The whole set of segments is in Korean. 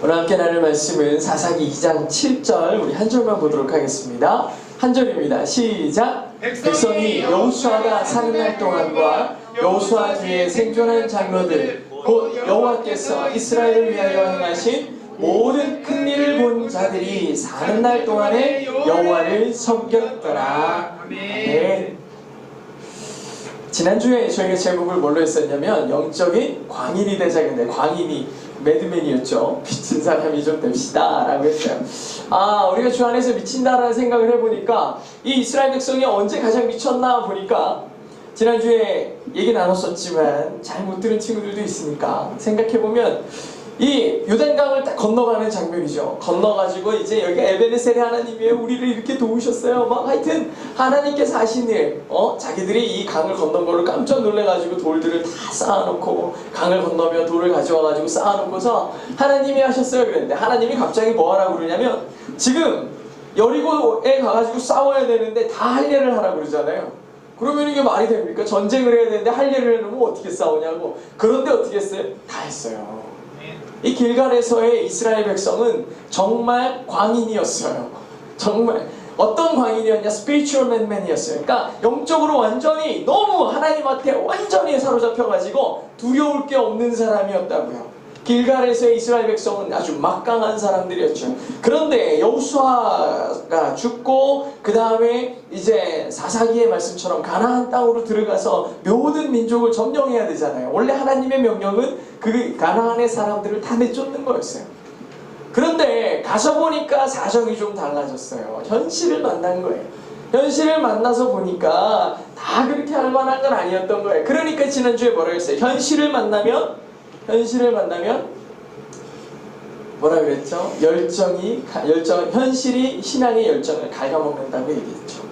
오늘 함께 나눌 말씀은 사사기 2장 7절 우리 한 절만 보도록 하겠습니다. 한 절입니다. 시작! 백성이 여호수아가 사는 날 동안과 여호수아 뒤에 생존한 장로들 곧 여호와께서 이스라엘을 위하여 행하신 모든 큰 일을 본 자들이 사는 날 동안에 여호와를 섬겼더라. 아멘. 지난주에 저희가 제목을 뭘로 했었냐면 영적인 광인이 되자는데 광인이 매드맨이었죠. 미친 사람이 좀 됩시다 라고 했어요. 우리가 주 안에서 미친다라는 생각을 해보니까 이 이스라엘 백성이 언제 가장 미쳤나 보니까 지난주에 얘기 나눴었지만 잘 못 들은 친구들도 있으니까 생각해보면 이 요단강을 딱 건너가는 장면이죠. 건너가지고 이제 여기 에베네셀의 하나님이에요. 우리를 이렇게 도우셨어요. 막 하여튼 하나님께서 하신 일, 자기들이 이 강을 건넌 걸로 깜짝 놀래가지고 돌들을 다 쌓아놓고 강을 건너며 돌을 가져와가지고 쌓아놓고서 하나님이 하셨어요. 그랬는데 하나님이 갑자기 뭐 하라고 그러냐면 지금 여리고에 가가지고 싸워야 되는데 다 할례를 하라고 그러잖아요. 그러면 이게 말이 됩니까? 전쟁을 해야 되는데 할례를 해놓으면 어떻게 싸우냐고. 그런데 어떻게 했어요? 다 했어요. 이 길갈에서의 이스라엘 백성은 정말 광인이었어요. 정말 어떤 광인이었냐? 스피리추얼 맨맨이었어요. 그러니까 영적으로 완전히 너무 하나님한테 완전히 사로잡혀가지고 두려울 게 없는 사람이었다고요. 길갈에서의 이스라엘 백성은 아주 막강한 사람들이었죠. 그런데 여호수아가 죽고 그 다음에 이제 사사기의 말씀처럼 가나안 땅으로 들어가서 모든 민족을 점령해야 되잖아요. 원래 하나님의 명령은 그 가나안의 사람들을 다 내쫓는 거였어요. 그런데 가서 보니까 사정이 좀 달라졌어요. 현실을 만난 거예요. 현실을 만나서 보니까 다 그렇게 할 만한 건 아니었던 거예요. 그러니까 지난주에 뭐라고 했어요? 현실을 만나면 뭐라 그랬죠? 현실이 신앙의 열정을 갉아먹는다고 얘기했죠.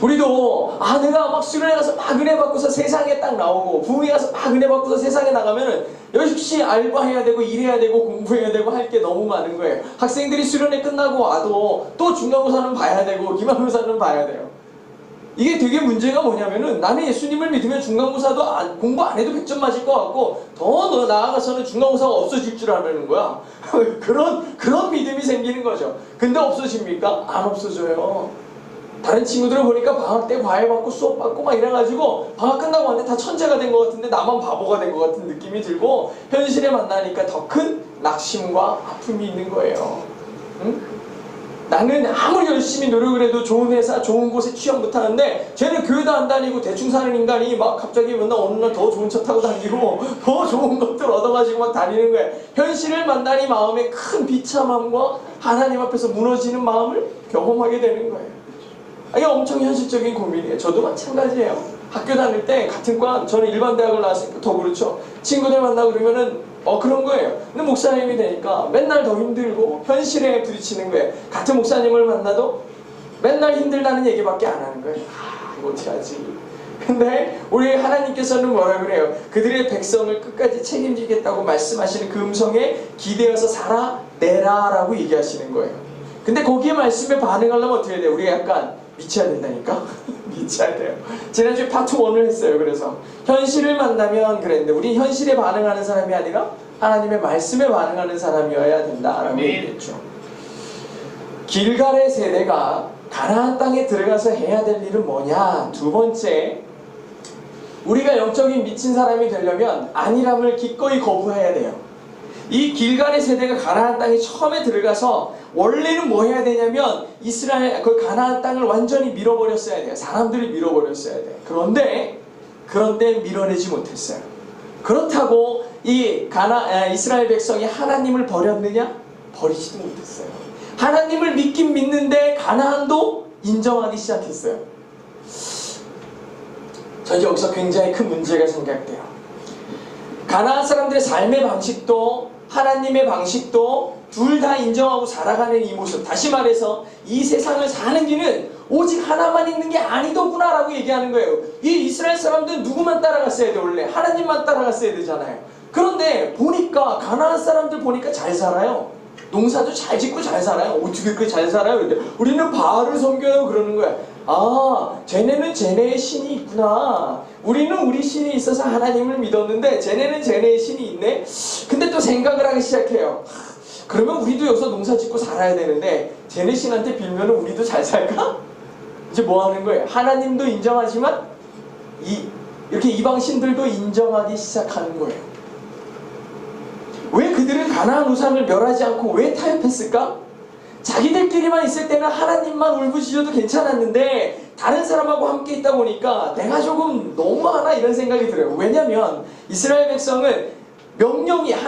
우리도 내가 막 수련회 가서 막 은혜 받고서 세상에 딱 나오고 부흥회 가서 막 은혜 받고서 세상에 나가면은 역시 알바해야 되고 일해야 되고 공부해야 되고 할 게 너무 많은 거예요. 학생들이 수련회 끝나고 와도 또 중간고사는 봐야 되고 기말고사는 봐야 돼요. 이게 되게 문제가 뭐냐면은 나는 예수님을 믿으면 중간고사도 공부 안 해도 100점 맞을 것 같고 더 나아가서는 중간고사가 없어질 줄 아는 거야. 그런 믿음이 생기는 거죠. 근데 없어집니까? 안 없어져요. 다른 친구들을 보니까 방학 때 과외 받고 수업 받고 막 이래가지고 방학 끝나고 왔는데 다 천재가 된 것 같은데 나만 바보가 된 것 같은 느낌이 들고 현실에 만나니까 더 큰 낙심과 아픔이 있는 거예요. 응? 나는 아무리 열심히 노력을 해도 좋은 회사, 좋은 곳에 취업 못하는데 쟤는 교회도 안 다니고 대충 사는 인간이 막 갑자기 맨날 어느 날 더 좋은 차 타고 다니고 더 좋은 것들 얻어가지고 막 다니는 거예요. 현실을 만나니 마음에 큰 비참함과 하나님 앞에서 무너지는 마음을 경험하게 되는 거예요. 이게 엄청 현실적인 고민이에요. 저도 마찬가지예요. 학교 다닐 때 같은 과, 저는 일반 대학을 나왔으니까 더 그렇죠. 친구들 만나고 그러면은 그런 거예요. 근데 목사님이 되니까 맨날 더 힘들고 현실에 부딪히는 거예요. 같은 목사님을 만나도 맨날 힘들다는 얘기밖에 안 하는 거예요. 이거 어떻게 하지? 근데 우리 하나님께서는 뭐라 그래요? 그들의 백성을 끝까지 책임지겠다고 말씀하시는 그 음성에 기대어서 살아내라 라고 얘기하시는 거예요. 근데 거기에 말씀에 반응하려면 어떻게 해야 돼요? 우리가 약간 미쳐야 된다니까? 미쳐야 돼요. 지난주에 파트 1을 했어요. 그래서 현실을 만나면 그랬는데 우리 현실에 반응하는 사람이 아니라 하나님의 말씀에 반응하는 사람이어야 된다라고 얘기했죠. 길갈의 세대가 가나안 땅에 들어가서 해야 될 일은 뭐냐? 두 번째, 우리가 영적인 미친 사람이 되려면 안일함을 기꺼이 거부해야 돼요. 이 길갈의 세대가 가나안 땅에 처음에 들어가서 원래는 뭐 해야 되냐면 그 가나안 땅을 완전히 밀어버렸어야 돼요. 사람들이 밀어버렸어야 돼요. 그런데 밀어내지 못했어요. 그렇다고 이스라엘 백성이 하나님을 버렸느냐? 버리지도 못했어요. 하나님을 믿긴 믿는데 가나안도 인정하기 시작했어요. 전 여기서 굉장히 큰 문제가 생각돼요. 가나안 사람들의 삶의 방식도 하나님의 방식도 둘 다 인정하고 살아가는 이 모습, 다시 말해서 이 세상을 사는 길은 오직 하나만 있는 게 아니더구나 라고 얘기하는 거예요. 이 이스라엘 사람들은 누구만 따라갔어야 돼? 원래 하나님만 따라갔어야 되잖아요. 그런데 보니까 가나안 사람들 보니까 잘 살아요. 농사도 잘 짓고 잘 살아요. 어떻게 그렇게 잘 살아요? 근데 우리는 바알을 섬겨요 그러는 거야. 쟤네는 쟤네의 신이 있구나. 우리는 우리 신이 있어서 하나님을 믿었는데 쟤네는 쟤네의 신이 있네. 근데 또 생각을 하기 시작해요. 그러면 우리도 여기서 농사 짓고 살아야 되는데 쟤네 신한테 빌면 우리도 잘 살까? 이제 뭐 하는 거예요? 하나님도 인정하지만 이렇게 이방신들도 인정하기 시작하는 거예요. 왜 그들은 가나안 우상을 멸하지 않고 왜 타협했을까? 자기들끼리만 있을 때는 하나님만 울부짖어도 괜찮았는데 다른 사람하고 함께 있다 보니까 내가 조금 너무하나 이런 생각이 들어요. 왜냐면 이스라엘 백성은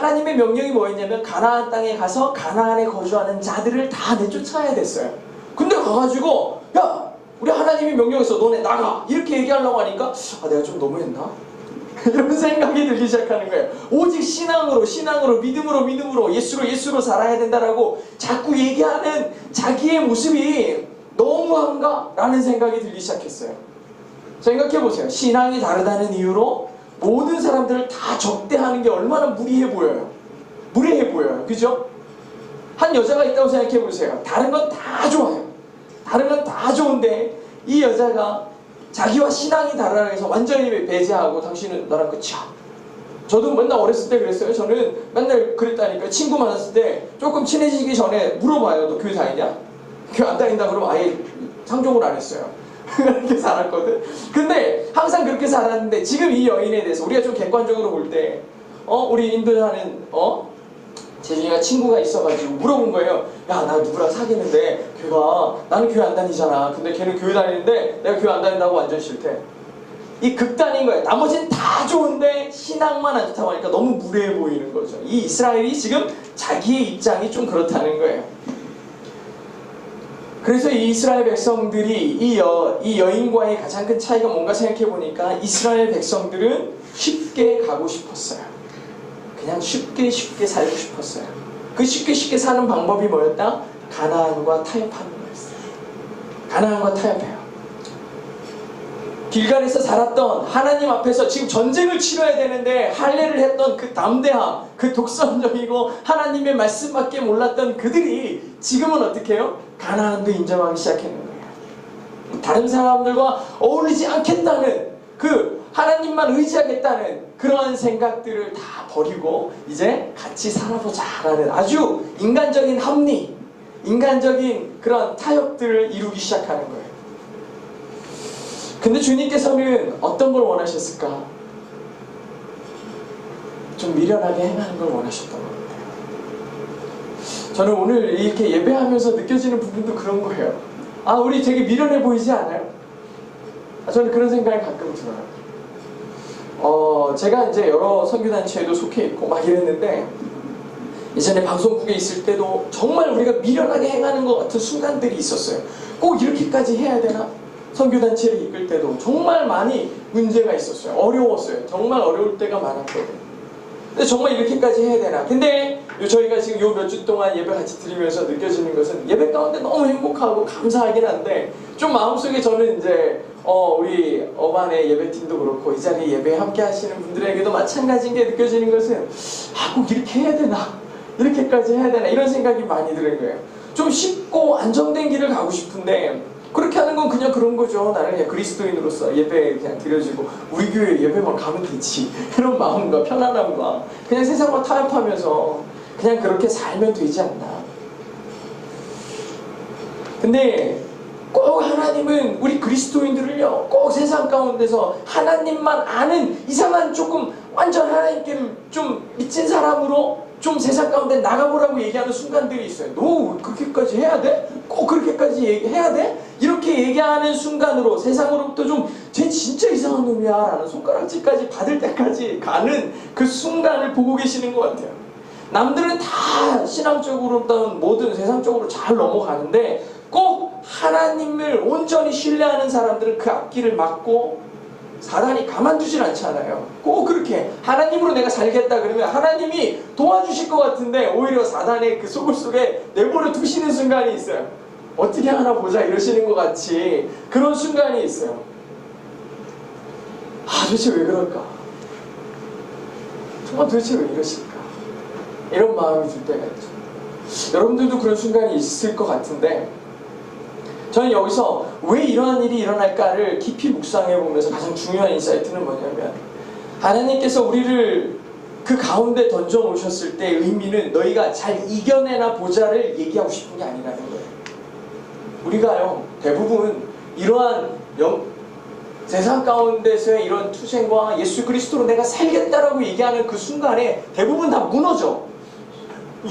하나님의 명령이 뭐였냐면 가나안 땅에 가서 가나안에 거주하는 자들을 다 내쫓아야 됐어요. 근데 가가지고 야 우리 하나님이 명령했어 너네 나가 이렇게 얘기하려고 하니까 내가 좀 너무했나? 이런 생각이 들기 시작하는 거예요. 오직 신앙으로 믿음으로 예수로 살아야 된다라고 자꾸 얘기하는 자기의 모습이 너무한가? 라는 생각이 들기 시작했어요. 생각해보세요. 신앙이 다르다는 이유로 모든 사람들을 다 적대하는 게 얼마나 무리해 보여요. 그죠? 한 여자가 있다고 생각해보세요. 다른 건 다 좋아요. 다른 건 다 좋은데 이 여자가 자기와 신앙이 다르다고 해서 완전히 배제하고 당신은 나랑 끝이야. 저도 맨날 어렸을 때 그랬어요. 저는 맨날 그랬다니까. 친구 만났을 때 조금 친해지기 전에 물어봐요. 너 교회 다니냐? 교회 안 다닌다 그러면 아예 상종을 안 했어요. 그렇게 살았거든. 근데 항상 그렇게 살았는데 지금 이 여인에 대해서 우리가 좀 객관적으로 볼 때 우리 인도하는 재중이가 친구가 있어가지고 물어본 거예요. 야, 나 누구랑 사귀는데 나는 교회 안 다니잖아. 근데 걔는 교회 다니는데 내가 교회 안 다닌다고 완전 싫대. 이 극단인 거예요. 나머지는 다 좋은데 신앙만 안 좋다고 하니까 너무 무례해 보이는 거죠. 이 이스라엘이 지금 자기의 입장이 좀 그렇다는 거예요. 그래서 이 이스라엘 백성들이 이 여인과의 가장 큰 차이가 뭔가 생각해보니까 이스라엘 백성들은 쉽게 가고 싶었어요. 그냥 쉽게 살고 싶었어요. 그 쉽게 사는 방법이 뭐였다? 가나안과 타협하는 거였어요. 가나안과 타협해요. 길갈에서 살았던 하나님 앞에서 지금 전쟁을 치러야 되는데 할례를 했던 그 담대함, 그 독선적이고 하나님의 말씀밖에 몰랐던 그들이 지금은 어떻게 해요? 가나안도 인정하기 시작했는 거예요. 다른 사람들과 어울리지 않겠다는 하나님만 의지하겠다는 그런 생각들을 다 버리고 이제 같이 살아보자라는 아주 인간적인 합리, 인간적인 그런 타협들을 이루기 시작하는 거예요. 근데 주님께서는 어떤 걸 원하셨을까? 좀 미련하게 행하는 걸 원하셨던 것 같아요. 저는 오늘 이렇게 예배하면서 느껴지는 부분도 그런 거예요. 우리 되게 미련해 보이지 않아요? 저는 그런 생각이 가끔 들어요. 제가 이제 여러 선교단체에도 속해 있고 막 이랬는데 예전에 방송국에 있을 때도 정말 우리가 미련하게 행하는 것 같은 순간들이 있었어요. 꼭 이렇게까지 해야 되나? 선교단체를 이끌 때도 정말 많이 문제가 있었어요. 어려웠어요. 정말 어려울 때가 많았거든요. 근데 정말 이렇게까지 해야 되나? 근데 저희가 지금 요 몇 주 동안 예배 같이 드리면서 느껴지는 것은 예배 가운데 너무 행복하고 감사하긴 한데 좀 마음속에 저는 이제 우리 어반의 예배팀도 그렇고 이 자리에 예배 함께 하시는 분들에게도 마찬가지인 게 느껴지는 것은 꼭 이렇게 해야 되나? 이렇게까지 해야 되나? 이런 생각이 많이 드는 거예요. 좀 쉽고 안정된 길을 가고 싶은데 그렇게 하는 건 그냥 그런 거죠. 나는 그냥 그리스도인으로서 예배 그냥 드려지고 우리 교회 예배만 가면 되지. 이런 마음과 편안함과 그냥 세상과 타협하면서 그냥 그렇게 살면 되지 않나. 근데 꼭 하나님은 우리 그리스도인들을요 꼭 세상 가운데서 하나님만 아는 이상한 조금 완전 하나님께를 좀 미친 사람으로 좀 세상 가운데 나가보라고 얘기하는 순간들이 있어요. 너 그렇게까지 해야 돼? 꼭 그렇게까지 해야 돼? 이렇게 얘기하는 순간으로 세상으로부터 좀 쟤 진짜 이상한 놈이야 라는 손가락질까지 받을 때까지 가는 그 순간을 보고 계시는 것 같아요. 남들은 다 신앙적으로든 뭐든 세상적으로 잘 넘어가는데 꼭 하나님을 온전히 신뢰하는 사람들은 그 앞길을 막고 사단이 가만두질 않잖아요. 꼭 그렇게 하나님으로 내가 살겠다 그러면 하나님이 도와주실 것 같은데 오히려 사단의 그 속을 속에 내버려 두시는 순간이 있어요. 어떻게 하나 보자 이러시는 것 같이 그런 순간이 있어요. 도대체 왜 그럴까? 정말 도대체 왜 이러실까? 이런 마음이 들 때가 있죠. 여러분들도 그런 순간이 있을 것 같은데 저는 여기서 왜 이러한 일이 일어날까를 깊이 묵상해 보면서 가장 중요한 인사이트는 뭐냐면 하나님께서 우리를 그 가운데 던져 놓으셨을 때 의미는 너희가 잘 이겨내나 보자를 얘기하고 싶은 게 아니라는 거예요. 우리가요, 대부분 이러한 세상 가운데서의 이런 투쟁과 예수 그리스도로 내가 살겠다라고 얘기하는 그 순간에 대부분 다 무너져.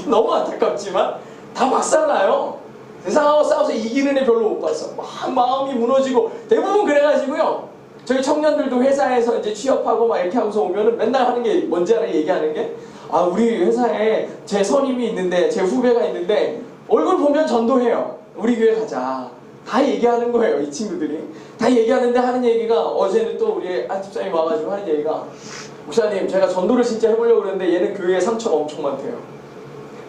너무 안타깝지만 다 박살나요. 세상하고 싸워서 이기는 애 별로 못 봤어. 막 마음이 무너지고 대부분 그래가지고요. 저희 청년들도 회사에서 이제 취업하고 막 이렇게 하면서 오면은 맨날 하는 게 뭔지 알아? 얘기하는 게, 아, 우리 회사에 제 선임이 있는데, 제 후배가 있는데 얼굴 보면 전도해요. 우리 교회 가자. 다 얘기하는 거예요. 이 친구들이 다 얘기하는데 하는 얘기가, 어제는 또 우리 안 집사님 와가지고 하는 얘기가, 목사님 제가 전도를 진짜 해보려고 그러는데 얘는 교회에 상처가 엄청 많대요.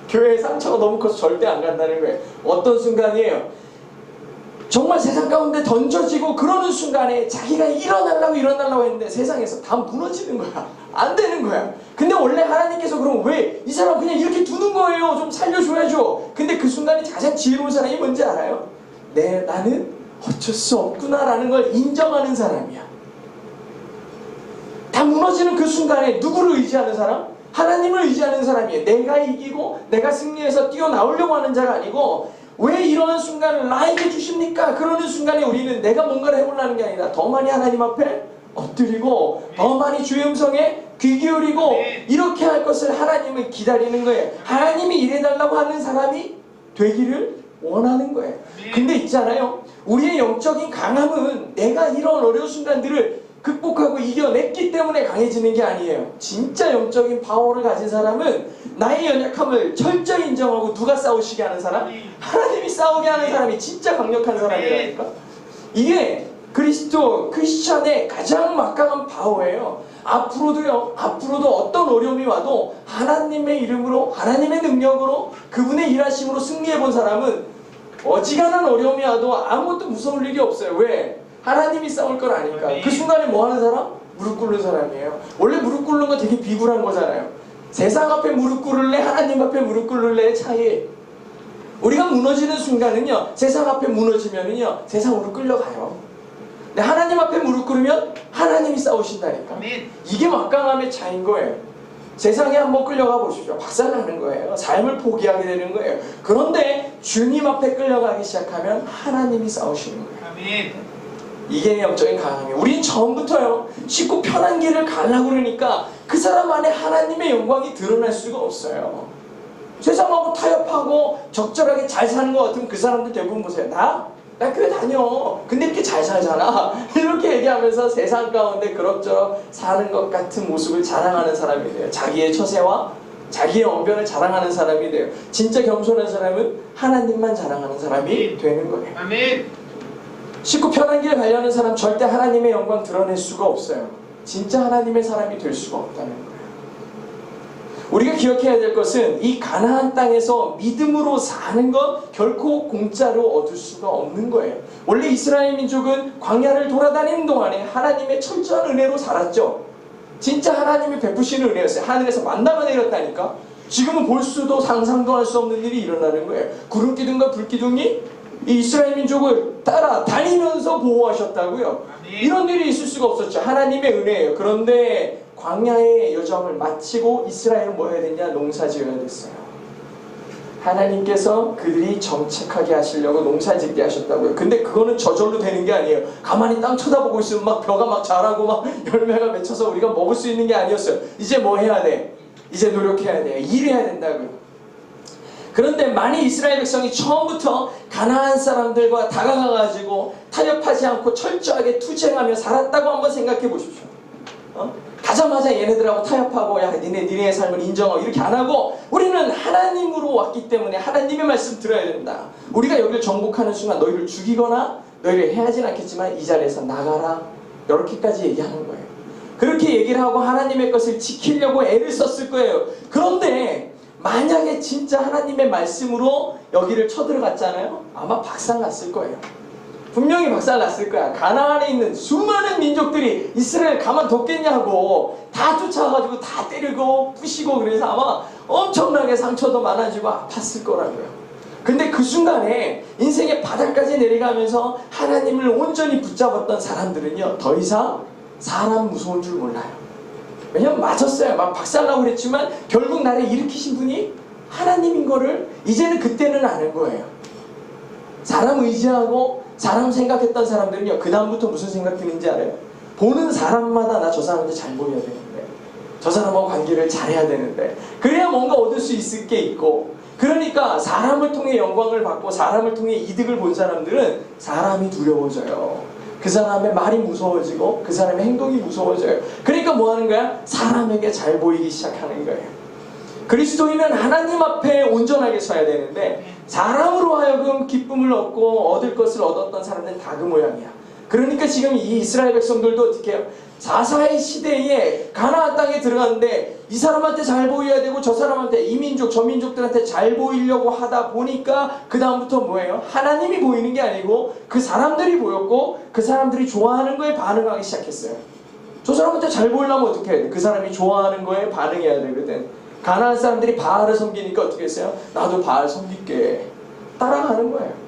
교회에 상처가 너무 커서 절대 안 간다는 거예요. 어떤 순간이에요? 정말 세상 가운데 던져지고 그러는 순간에 자기가 일어나려고 했는데 세상에서 다 무너지는 거야. 안 되는 거야. 근데 원래 하나님께서 그럼 왜 이 사람 그냥 이렇게 두는 거예요? 좀 살려줘야죠. 근데 그 순간에 가장 지혜로운 사람이 뭔지 알아요? 나는 어쩔 수 없구나라는 걸 인정하는 사람이야. 다 무너지는 그 순간에 누구를 의지하는 사람? 하나님을 의지하는 사람이에요. 내가 이기고 내가 승리해서 뛰어나오려고 하는 자가 아니고, 왜 이러한 순간을 나에게 주십니까? 그러는 순간에 우리는 내가 뭔가를 해보려는 게 아니라 더 많이 하나님 앞에 엎드리고 더 많이 주의 음성에 귀 기울이고 이렇게 할 것을 하나님을 기다리는 거예요. 하나님이 이래달라고 하는 사람이 되기를 원하는 거예요. 근데 있잖아요, 우리의 영적인 강함은 내가 이런 어려운 순간들을 극복하고 이겨냈기 때문에 강해지는 게 아니에요. 진짜 영적인 파워를 가진 사람은 나의 연약함을 철저히 인정하고, 누가 싸우시게 하는 사람? 하나님이 싸우게 하는 사람이 진짜 강력한 사람이라니까. 이게 크리스천의 가장 막강한 파워예요. 앞으로도 어떤 어려움이 와도 하나님의 이름으로, 하나님의 능력으로, 그분의 일하심으로 승리해 본 사람은 어지간한 어려움이 와도 아무것도 무서울 일이 없어요. 왜? 하나님이 싸울 걸 아니까. 그 순간에 뭐 하는 사람? 무릎 꿇는 사람이에요. 원래 무릎 꿇는 건 되게 비굴한 거잖아요. 세상 앞에 무릎 꿇을래? 하나님 앞에 무릎 꿇을래의 차이. 우리가 무너지는 순간은요, 세상 앞에 무너지면은요, 세상으로 끌려가요. 근데 하나님 앞에 무릎 꿇으면 하나님이 싸우신다니까. 이게 막강함의 차이인 거예요. 세상에 한번 끌려가 보십시오. 박살나는 거예요. 삶을 포기하게 되는 거예요. 그런데 주님 앞에 끌려가기 시작하면 하나님이 싸우시는 거예요. 아멘. 이게 영적인 강함이에요. 우린 처음부터요, 쉽고 편한 길을 가려고 그러니까 그 사람 안에 하나님의 영광이 드러날 수가 없어요. 세상하고 타협하고 적절하게 잘 사는 것 같으면 그 사람들 대부분 보세요. 나 교회 다녀. 근데 이렇게 잘 살잖아. 이렇게 얘기하면서 세상 가운데 그럭저럭 사는 것 같은 모습을 자랑하는 사람이 돼요. 자기의 처세와 자기의 언변을 자랑하는 사람이 돼요. 진짜 겸손한 사람은 하나님만 자랑하는 사람이 되는 거예요. 아멘. 쉽고 편한 길 가려는 사람 절대 하나님의 영광 드러낼 수가 없어요. 진짜 하나님의 사람이 될 수가 없다는 거예요. 우리가 기억해야 될 것은 이 가나안 땅에서 믿음으로 사는 것 결코 공짜로 얻을 수가 없는 거예요. 원래 이스라엘 민족은 광야를 돌아다니는 동안에 하나님의 철저한 은혜로 살았죠. 진짜 하나님이 베푸시는 은혜였어요. 하늘에서 만나가 내렸다니까. 지금은 볼 수도 상상도 할 수 없는 일이 일어나는 거예요. 구름기둥과 불기둥이 이 이스라엘 민족을 따라 다니면서 보호하셨다고요. 이런 일이 있을 수가 없었죠. 하나님의 은혜예요. 그런데 광야의 여정을 마치고 이스라엘은 뭐 해야 됐냐? 농사 지어야 됐어요. 하나님께서 그들이 정착하게 하시려고 농사 짓게 하셨다고요. 근데 그거는 저절로 되는 게 아니에요. 가만히 땅 쳐다보고 있으면 막 벼가 막 자라고 막 열매가 맺혀서 우리가 먹을 수 있는 게 아니었어요. 이제 뭐 해야 돼? 이제 노력해야 돼. 일해야 된다고요. 그런데 만일 이스라엘 백성이 처음부터 가나안 사람들과 다가가가지고 타협하지 않고 철저하게 투쟁하며 살았다고 한번 생각해 보십시오. 가자마자 얘네들하고 타협하고, 야 니네의 삶을 인정하고 이렇게 안 하고, 우리는 하나님으로 왔기 때문에 하나님의 말씀 들어야 된다. 우리가 여기를 정복하는 순간 너희를 죽이거나 너희를 해하진 않겠지만 이 자리에서 나가라. 이렇게까지 얘기하는 거예요. 그렇게 얘기를 하고 하나님의 것을 지키려고 애를 썼을 거예요. 그런데 만약에 진짜 하나님의 말씀으로 여기를 쳐들어갔잖아요. 아마 박살났을 거예요. 분명히 박살났을 거야. 가나안에 있는 수많은 민족들이 이스라엘 가만뒀겠냐고 다 쫓아가지고 다 때리고 부시고, 그래서 아마 엄청나게 상처도 많아지고 아팠을 거라고요. 근데 그 순간에 인생의 바닥까지 내려가면서 하나님을 온전히 붙잡았던 사람들은요, 더 이상 사람 무서운 줄 몰라요. 왜냐면 맞았어요. 막 박살나고 그랬지만 결국 나를 일으키신 분이 하나님인 거를 이제는 그때는 아는 거예요. 사람 의지하고 사람 생각했던 사람들은요, 그 다음부터 무슨 생각 드는지 알아요? 보는 사람마다 나 저 사람한테 잘 보여야 되는데, 저 사람하고 관계를 잘해야 되는데, 그래야 뭔가 얻을 수 있을 게 있고, 그러니까 사람을 통해 영광을 받고 사람을 통해 이득을 본 사람들은 사람이 두려워져요. 그 사람의 말이 무서워지고 그 사람의 행동이 무서워져요. 그러니까 뭐 하는 거야? 사람에게 잘 보이기 시작하는 거예요. 그리스도인은 하나님 앞에 온전하게 서야 되는데, 사람으로 하여금 기쁨을 얻고 얻을 것을 얻었던 사람들은 다 그 모양이야. 그러니까 지금 이 이스라엘 백성들도 어떻게 해요? 4.4의 시대에 가나안 땅에 들어갔는데 이 사람한테 잘 보여야 되고 저 사람한테, 이 민족 저 민족들한테 잘 보이려고 하다 보니까 그 다음부터 뭐예요? 하나님이 보이는 게 아니고 그 사람들이 보였고 그 사람들이 좋아하는 거에 반응하기 시작했어요. 저 사람한테 잘 보이려면 어떻게 해야 돼? 그 사람이 좋아하는 거에 반응해야 되거든. 가나안 사람들이 바알을 섬기니까 어떻게 했어요? 나도 바알 섬길게. 따라가는 거예요.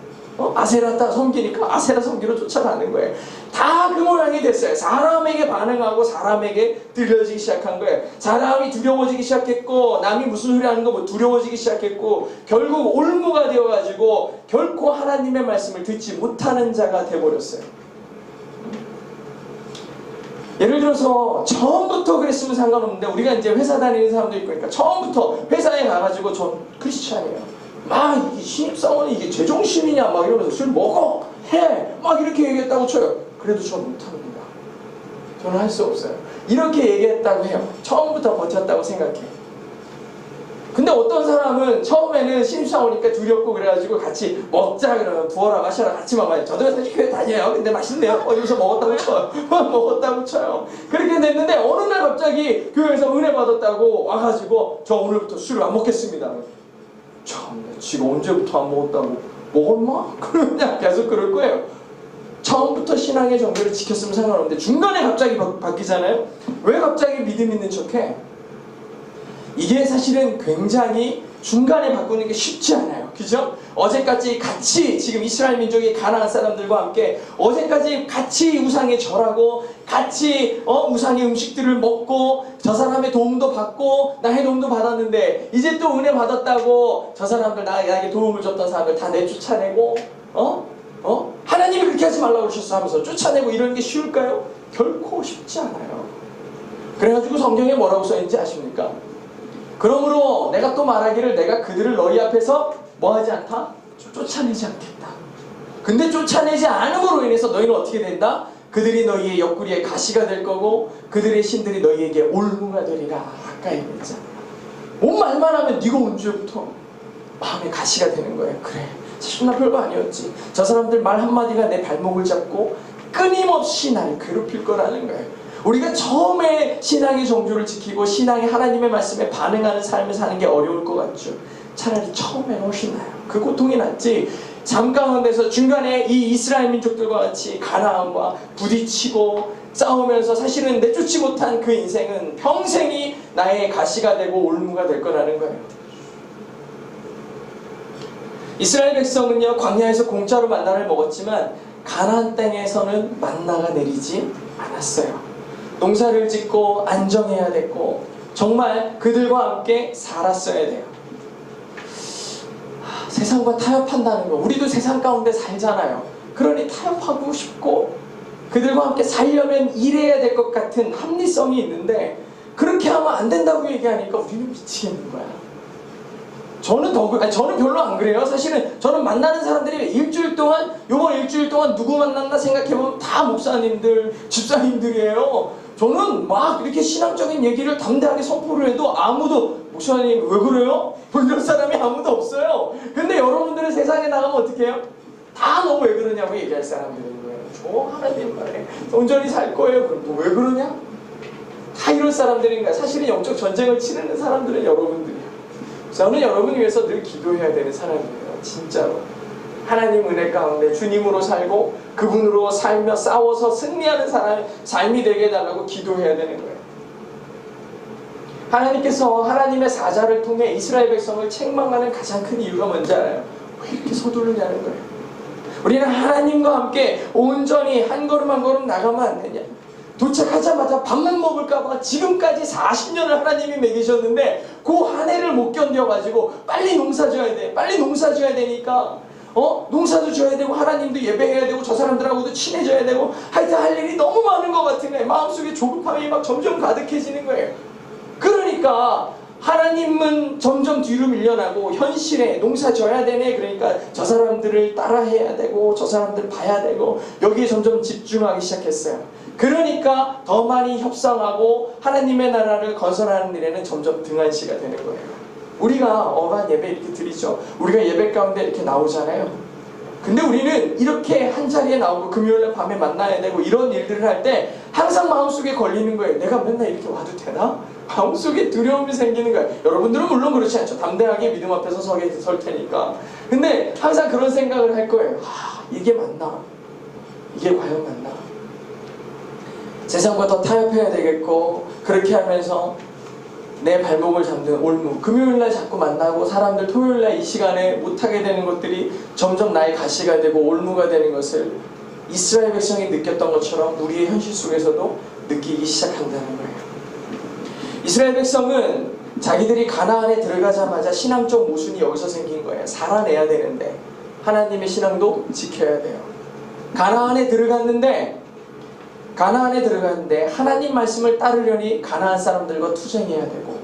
아세라 섬기니까 아세라 섬기로 쫓아가는 거예요. 다 그 모양이 됐어요. 사람에게 반응하고 사람에게 들려지기 시작한 거예요. 사람이 두려워지기 시작했고, 남이 무슨 소리 하는 거 뭐 두려워지기 시작했고, 결국 올무가 되어가지고 결코 하나님의 말씀을 듣지 못하는 자가 돼버렸어요. 예를 들어서 처음부터 그랬으면 상관없는데, 우리가 이제 회사 다니는 사람도 있고, 그러니까 처음부터 회사에 가가지고 전 크리스찬이에요. 막 이 신입사원이 이게 제정신이냐 막 이러면서 술 먹어 해 막 이렇게 얘기했다고 쳐요. 그래도 저 못합니다. 저는 할 수 없어요. 이렇게 얘기했다고 해요. 처음부터 버텼다고 생각해요. 근데 어떤 사람은 처음에는 신입사원이니까 두렵고 그래가지고 같이 먹자 그러면 부어라 마셔라 같이 먹어요. 저도 사실 교회 다녀요. 근데 맛있네요. 어디서 먹었다고 쳐요. 먹었다고 쳐요. 그렇게 됐는데 어느 날 갑자기 교회에서 은혜 받았다고 와가지고 저 오늘부터 술을 안 먹겠습니다. 참, 지가 언제부터 안 먹었다고 먹었나? 그냥 계속 그럴 거예요. 처음부터 신앙의 정도를 지켰으면 상관없는데 중간에 갑자기 바뀌잖아요. 왜 갑자기 믿음 있는 척해? 이게 사실은 굉장히 중간에 바꾸는 게 쉽지 않아요. 그죠? 어제까지 같이 지금 이스라엘 민족이 가나안 사람들과 함께 어제까지 같이 우상에 절하고 같이 우상의 음식들을 먹고 저 사람의 도움도 받고 나의 도움도 받았는데 이제 또 은혜 받았다고 저 사람들 나에게 도움을 줬던 사람들 다 내쫓아내고 하나님이 그렇게 하지 말라고 하셨어 하면서 쫓아내고 이러는 게 쉬울까요? 결코 쉽지 않아요. 그래가지고 성경에 뭐라고 써있는지 아십니까? 그러므로 내가 또 말하기를 내가 그들을 너희 앞에서 뭐하지 않다? 쫓아내지 않겠다. 근데 쫓아내지 않음으로 인해서 너희는 어떻게 된다? 그들이 너희의 옆구리에 가시가 될 거고 그들의 신들이 너희에게 올무가 되리라. 아까 얘기했잖아. 뭔 말만 하면 네가 언제부터 마음에 가시가 되는 거예요. 그래, 사실 나 별거 아니었지. 저 사람들 말 한마디가 내 발목을 잡고 끊임없이 나를 괴롭힐 거라는 거예요. 우리가 처음에 신앙의 정조를 지키고 신앙의 하나님의 말씀에 반응하는 삶을 사는 게 어려울 것 같죠. 차라리 처음에는 훨씬 나아요. 그 고통이 낫지. 잠깐 데서 중간에 이 이스라엘 민족들과 같이 가나안과 부딪히고 싸우면서 사실은 내쫓지 못한 그 인생은 평생이 나의 가시가 되고 올무가 될 거라는 거예요. 이스라엘 백성은요, 광야에서 공짜로 만나를 먹었지만 가나안 땅에서는 만나가 내리지 않았어요. 농사를 짓고 안정해야 됐고 정말 그들과 함께 살았어야 돼요. 세상과 타협한다는 거, 우리도 세상 가운데 살잖아요. 그러니 타협하고 싶고 그들과 함께 살려면 일해야 될 것 같은 합리성이 있는데 그렇게 하면 안 된다고 얘기하니까 우리는 미치겠는 거야. 저는 별로 안 그래요. 사실은 저는 만나는 사람들이 이번 일주일 동안 누구 만났나 생각해보면 다 목사님들, 집사님들이에요. 저는 막 이렇게 신앙적인 얘기를 담대하게 선포를 해도 아무도 목사님 왜 그래요? 뭐 이런 사람이 아무도 없어요. 근데 여러분들은 세상에 나가면 어떻게 해요? 다 너 왜 그러냐고 얘기할 사람들인 거예요. 저 하나님 말에 온전히 살 거예요. 그럼 너 왜 그러냐? 다 이런 사람들인 거야. 사실은 영적 전쟁을 치르는 사람들은 여러분들이에요. 저는 여러분을 위해서 늘 기도해야 되는 사람이에요. 진짜로. 하나님 은혜 가운데 주님으로 살고 그분으로 살며 싸워서 승리하는 삶이 되게 해달라고 기도해야 되는 거예요. 하나님께서 하나님의 사자를 통해 이스라엘 백성을 책망하는 가장 큰 이유가 뭔지 알아요? 왜 이렇게 서두르냐는 거예요. 우리는 하나님과 함께 온전히 한 걸음 한 걸음 나가면 안 되냐? 도착하자마자 밥만 먹을까봐 지금까지 40년을 하나님이 먹이셨는데 그 한 해를 못 견뎌가지고 빨리 농사 져야 돼. 빨리 농사 져야 되니까 농사도 져야 되고 하나님도 예배해야 되고 저 사람들하고도 친해져야 되고 하여튼 할 일이 너무 많은 것 같은 거예요. 마음속에 조급함이 막 점점 가득해지는 거예요. 그러니까 하나님은 점점 뒤로 밀려나고 현실에 농사 져야 되네. 그러니까 저 사람들을 따라해야 되고 저 사람들 봐야 되고 여기에 점점 집중하기 시작했어요. 그러니까 더 많이 협상하고 하나님의 나라를 건설하는 일에는 점점 등한시가 되는 거예요. 우리가 어반 예배 이렇게 드리죠. 우리가 예배 가운데 이렇게 나오잖아요. 근데 우리는 이렇게 한 자리에 나오고 금요일날 밤에 만나야 되고 이런 일들을 할 때 항상 마음속에 걸리는 거예요. 내가 맨날 이렇게 와도 되나? 마음속에 두려움이 생기는 거예요. 여러분들은 물론 그렇지 않죠. 담대하게 믿음 앞에서 설 테니까. 근데 항상 그런 생각을 할 거예요. 이게 맞나? 이게 과연 맞나? 세상과 더 타협해야 되겠고 그렇게 하면서 내 발목을 잡는 올무, 금요일날 자꾸 만나고 사람들 토요일날 이 시간에 못하게 되는 것들이 점점 나의 가시가 되고 올무가 되는 것을 이스라엘 백성이 느꼈던 것처럼 우리의 현실 속에서도 느끼기 시작한다는 거예요. 이스라엘 백성은 자기들이 가나안에 들어가자마자 신앙적 모순이 여기서 생긴 거예요. 살아내야 되는데 하나님의 신앙도 지켜야 돼요. 가나안에 들어갔는데 하나님 말씀을 따르려니 가나안 사람들과 투쟁해야 되고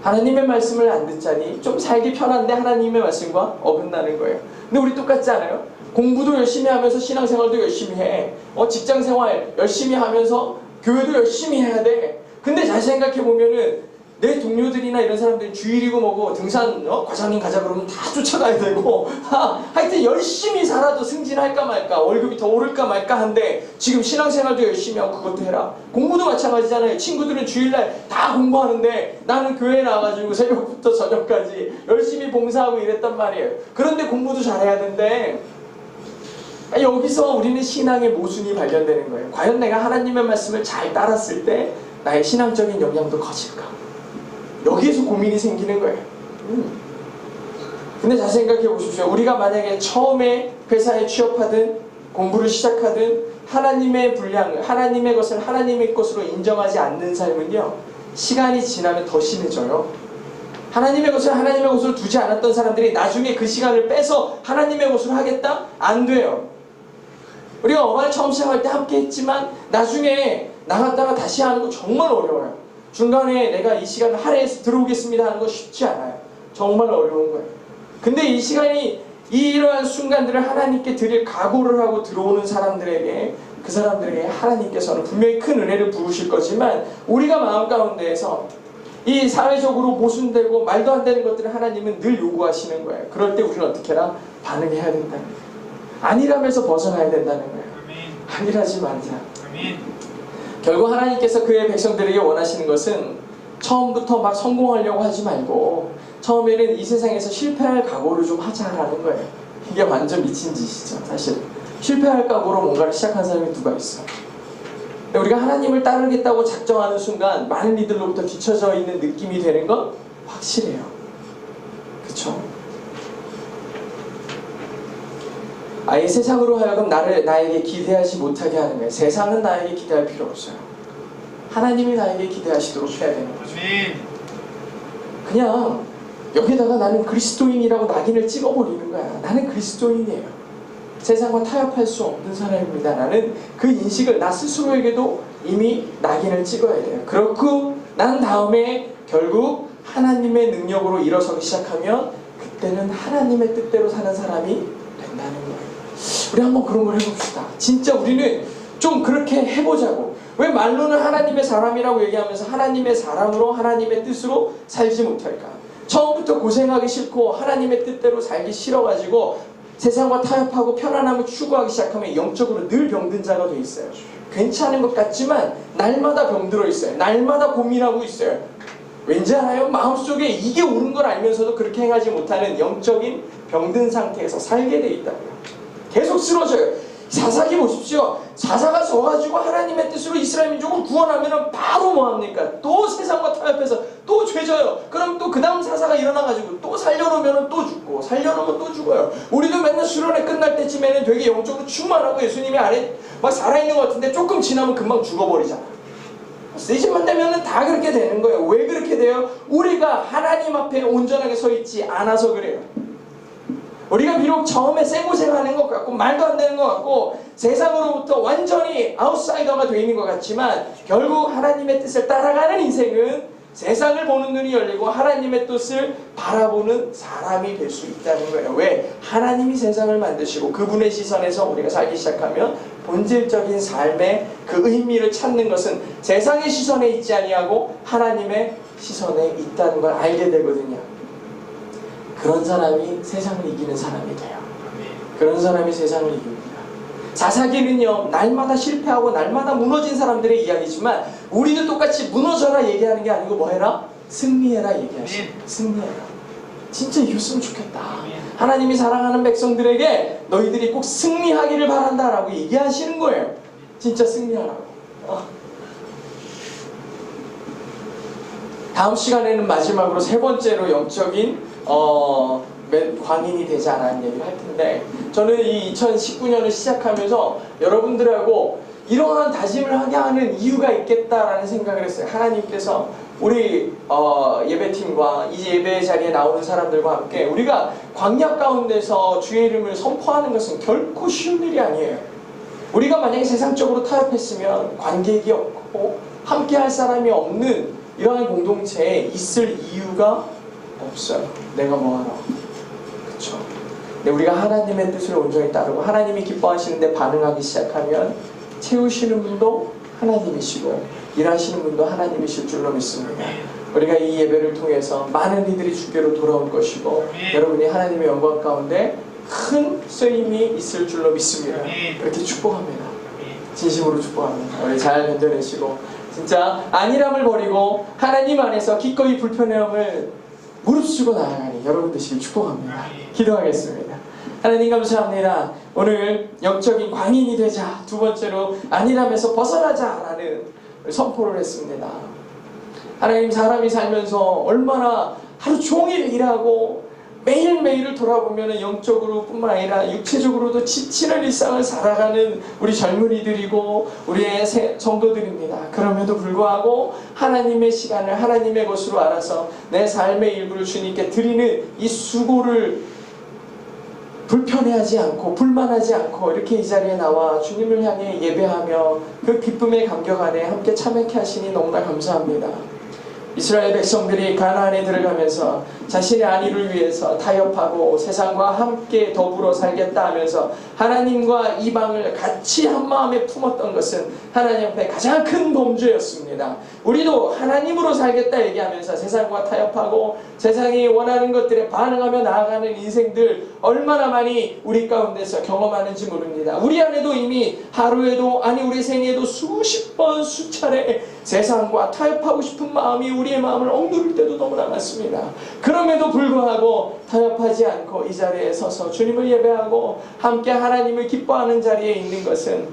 하나님의 말씀을 안 듣자니 좀 살기 편한데 하나님의 말씀과 어긋나는 거예요. 근데 우리 똑같지 않아요? 공부도 열심히 하면서 신앙생활도 열심히 해. 직장생활 열심히 하면서 교회도 열심히 해야 돼. 근데 잘 생각해보면은 내 동료들이나 이런 사람들이 주일이고 뭐고 등산 과장님 가자 그러면 다 쫓아가야 되고 하여튼 열심히 살아도 승진할까 말까 월급이 더 오를까 말까 한데 지금 신앙생활도 열심히 하고 그것도 해라. 공부도 마찬가지잖아요. 친구들은 주일날 다 공부하는데 나는 교회에 나와가지고 새벽부터 저녁까지 열심히 봉사하고 이랬단 말이에요. 그런데 공부도 잘해야 된대. 여기서 우리는 신앙의 모순이 발견되는 거예요. 과연 내가 하나님의 말씀을 잘 따랐을 때 나의 신앙적인 역량도 커질까? 여기에서 고민이 생기는 거예요. 근데 잘 생각해 보십시오. 우리가 만약에 처음에 회사에 취업하든 공부를 시작하든 하나님의 분량을, 하나님의 것을 하나님의 것으로 인정하지 않는 삶은요, 시간이 지나면 더 심해져요. 하나님의 것을 하나님의 것으로 두지 않았던 사람들이 나중에 그 시간을 빼서 하나님의 것으로 하겠다? 안 돼요. 우리가 어반을 처음 시작할 때 함께 했지만 나중에 나갔다가 다시 하는 거 정말 어려워요. 중간에 내가 이 시간을 할애해서 들어오겠습니다 하는 거 쉽지 않아요. 정말 어려운 거예요. 근데 이 시간이 이러한 순간들을 하나님께 드릴 각오를 하고 들어오는 사람들에게 그 사람들에게 하나님께서는 분명히 큰 은혜를 부으실 거지만 우리가 마음 가운데에서 이 사회적으로 모순되고 말도 안 되는 것들을 하나님은 늘 요구하시는 거예요. 그럴 때 우리는 어떻게 해라? 반응해야 된다는 거예요. 아니라면서 벗어나야 된다는 거예요. 아니라지 말자. 결국 하나님께서 그의 백성들에게 원하시는 것은 처음부터 막 성공하려고 하지 말고 처음에는 이 세상에서 실패할 각오를 좀 하자라는 거예요. 이게 완전 미친 짓이죠. 사실 실패할 각오로 뭔가를 시작한 사람이 누가 있어. 우리가 하나님을 따르겠다고 작정하는 순간 많은 이들로부터 뒤쳐져 있는 느낌이 되는 건 확실해요. 그쵸? 아예 세상으로 하여금 나에게 기대하지 못하게 하는 거예요. 세상은 나에게 기대할 필요 없어요. 하나님이 나에게 기대하시도록 해야 되는 거죠. 그냥 여기다가 나는 그리스도인이라고 낙인을 찍어버리는 거야. 나는 그리스도인이에요. 세상과 타협할 수 없는 사람입니다. 나는 그 인식을 나 스스로에게도 이미 낙인을 찍어야 돼요. 그렇고 난 다음에 결국 하나님의 능력으로 일어서기 시작하면 그때는 하나님의 뜻대로 사는 사람이 된다는 거예요. 우리 한번 그런 걸 해봅시다. 진짜 우리는 좀 그렇게 해보자고. 왜 말로는 하나님의 사람이라고 얘기하면서 하나님의 사람으로 하나님의 뜻으로 살지 못할까? 처음부터 고생하기 싫고 하나님의 뜻대로 살기 싫어가지고 세상과 타협하고 편안함을 추구하기 시작하면 영적으로 늘 병든 자가 돼 있어요. 괜찮은 것 같지만 날마다 병들어 있어요. 날마다 고민하고 있어요. 왠지 알아요? 마음속에 이게 옳은 걸 알면서도 그렇게 행하지 못하는 영적인 병든 상태에서 살게 돼 있다고요. 계속 쓰러져요. 사사기 보십시오. 사사가 져가지고 하나님의 뜻으로 이스라엘 민족을 구원하면 바로 뭐합니까? 또 세상과 타협해서 또 죄져요. 그럼 또 그 다음 사사가 일어나가지고 또 살려놓으면 또 죽고 살려놓으면 또 죽어요. 우리도 맨날 수련회 끝날 때쯤에는 되게 영적으로 충만하고 예수님이 안에 막 살아있는 것 같은데 조금 지나면 금방 죽어버리잖아. 쓰임만 되면 다 그렇게 되는 거예요. 왜 그렇게 돼요? 우리가 하나님 앞에 온전하게 서 있지 않아서 그래요. 우리가 비록 처음에 쌩고생하는 것 같고 말도 안 되는 것 같고 세상으로부터 완전히 아웃사이더가 되어 있는 것 같지만 결국 하나님의 뜻을 따라가는 인생은 세상을 보는 눈이 열리고 하나님의 뜻을 바라보는 사람이 될 수 있다는 거예요. 왜? 하나님이 세상을 만드시고 그분의 시선에서 우리가 살기 시작하면 본질적인 삶의 그 의미를 찾는 것은 세상의 시선에 있지 아니하고 하나님의 시선에 있다는 걸 알게 되거든요. 그런 사람이 세상을 이기는 사람이 돼요. 그런 사람이 세상을 이깁니다. 자사기는요, 날마다 실패하고 날마다 무너진 사람들의 이야기지만 우리도 똑같이 무너져라 얘기하는 게 아니고 뭐 해라? 승리해라 얘기하시는 거예요. 승리해라. 진짜 이겼으면 좋겠다. 하나님이 사랑하는 백성들에게 너희들이 꼭 승리하기를 바란다라고 얘기하시는 거예요. 진짜 승리하라고. 다음 시간에는 마지막으로 세 번째로 영적인 광인이 되지 않았는 얘기를 할 텐데, 저는 이 2019년을 시작하면서 여러분들하고 이러한 다짐을 하게 하는 이유가 있겠다라는 생각을 했어요. 하나님께서 우리 예배팀과 이 예배 자리에 나오는 사람들과 함께 우리가 광야 가운데서 주의 이름을 선포하는 것은 결코 쉬운 일이 아니에요. 우리가 만약에 세상적으로 타협했으면 관객이 없고 함께 할 사람이 없는 이러한 공동체에 있을 이유가 없어요. 내가 뭐하러. 그쵸? 근데 우리가 하나님의 뜻을 온전히 따르고 하나님이 기뻐하시는데 반응하기 시작하면 채우시는 분도 하나님이시고 일하시는 분도 하나님이실 줄로 믿습니다. 우리가 이 예배를 통해서 많은 이들이 주께로 돌아올 것이고 여러분이 하나님의 영광 가운데 큰 쓰임이 있을 줄로 믿습니다. 이렇게 축복합니다. 진심으로 축복합니다. 우리 잘 견뎌내시고 진짜 안일함을 버리고 하나님 안에서 기꺼이 불편함을 무릅쓰고 나아가니 여러분 되시길 축복합니다. 기도하겠습니다. 하나님 감사합니다. 오늘 영적인 광인이 되자, 두 번째로 안일함에서 벗어나자라는 선포를 했습니다. 하나님, 사람이 살면서 얼마나 하루 종일 일하고 매일매일을 돌아보면 영적으로 뿐만 아니라 육체적으로도 지치는 일상을 살아가는 우리 젊은이들이고 우리의 성도들입니다. 그럼에도 불구하고 하나님의 시간을 하나님의 것으로 알아서 내 삶의 일부를 주님께 드리는 이 수고를 불편해하지 않고 불만하지 않고 이렇게 이 자리에 나와 주님을 향해 예배하며 그 기쁨의 감격 안에 함께 참여케 하시니 너무나 감사합니다. 이스라엘 백성들이 가나안에 들어가면서 자신의 안위를 위해서 타협하고 세상과 함께 더불어 살겠다 하면서 하나님과 이방을 같이 한마음에 품었던 것은 하나님 앞에 가장 큰 범죄였습니다. 우리도 하나님으로 살겠다 얘기하면서 세상과 타협하고 세상이 원하는 것들에 반응하며 나아가는 인생들 얼마나 많이 우리 가운데서 경험하는지 모릅니다. 우리 안에도 이미 하루에도 아니 우리 생에도 수십 번 수차례 세상과 타협하고 싶은 마음이 우리의 마음을 억누를 때도 너무나 많습니다. 그럼에도 불구하고 타협하지 않고 이 자리에 서서 주님을 예배하고 함께 하나님을 기뻐하는 자리에 있는 것은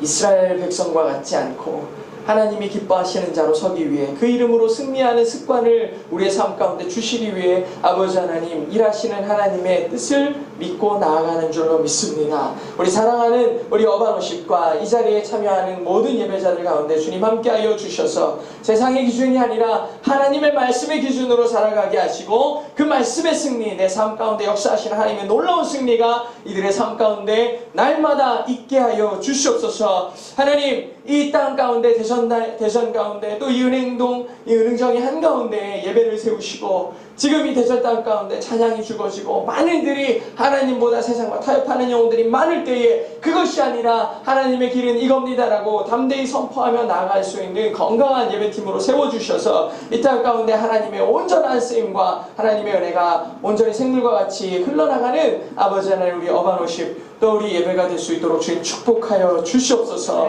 이스라엘 백성과 같지 않고 하나님이 기뻐하시는 자로 서기 위해 그 이름으로 승리하는 습관을 우리의 삶 가운데 주시기 위해 아버지 하나님 일하시는 하나님의 뜻을 믿고 나아가는 줄로 믿습니다. 우리 사랑하는 우리 어반오십과 이 자리에 참여하는 모든 예배자들 가운데 주님 함께하여 주셔서 세상의 기준이 아니라 하나님의 말씀의 기준으로 살아가게 하시고 그 말씀의 승리, 내 삶 가운데 역사하시는 하나님의 놀라운 승리가 이들의 삶 가운데 날마다 있게 하여 주시옵소서. 하나님, 이 땅 가운데 대전 가운데 또 이 은행동 이 은흥정이 한가운데 예배를 세우시고 지금 이 대전 땅 가운데 찬양이 죽어지고 많은 이들이 하나님보다 세상과 타협하는 영혼들이 많을 때에 그것이 아니라 하나님의 길은 이겁니다라고 담대히 선포하며 나아갈 수 있는 건강한 예배팀으로 세워주셔서 이 땅 가운데 하나님의 온전한 쓰임과 하나님의 은혜가 온전히 생물과 같이 흘러나가는 아버지 하나님 우리 어반오십 또 우리 예배가 될 수 있도록 주님 축복하여 주시옵소서.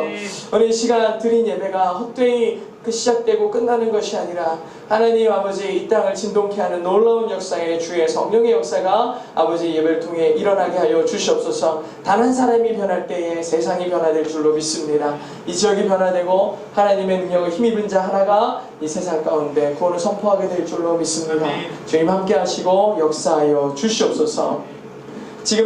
오늘 이 시간 드린 예배가 헛되이 시작되고 끝나는 것이 아니라 하나님 아버지 이 땅을 진동케 하는 놀라운 역사의 주의 성령의 역사가 아버지 예배를 통해 일어나게 하여 주시옵소서. 단 한 사람이 변할 때에 세상이 변화될 줄로 믿습니다. 이 지역이 변화되고 하나님의 능력을 힘입은 자 하나가 이 세상 가운데 구원을 선포하게 될 줄로 믿습니다. 주님 함께 하시고 역사하여 주시옵소서.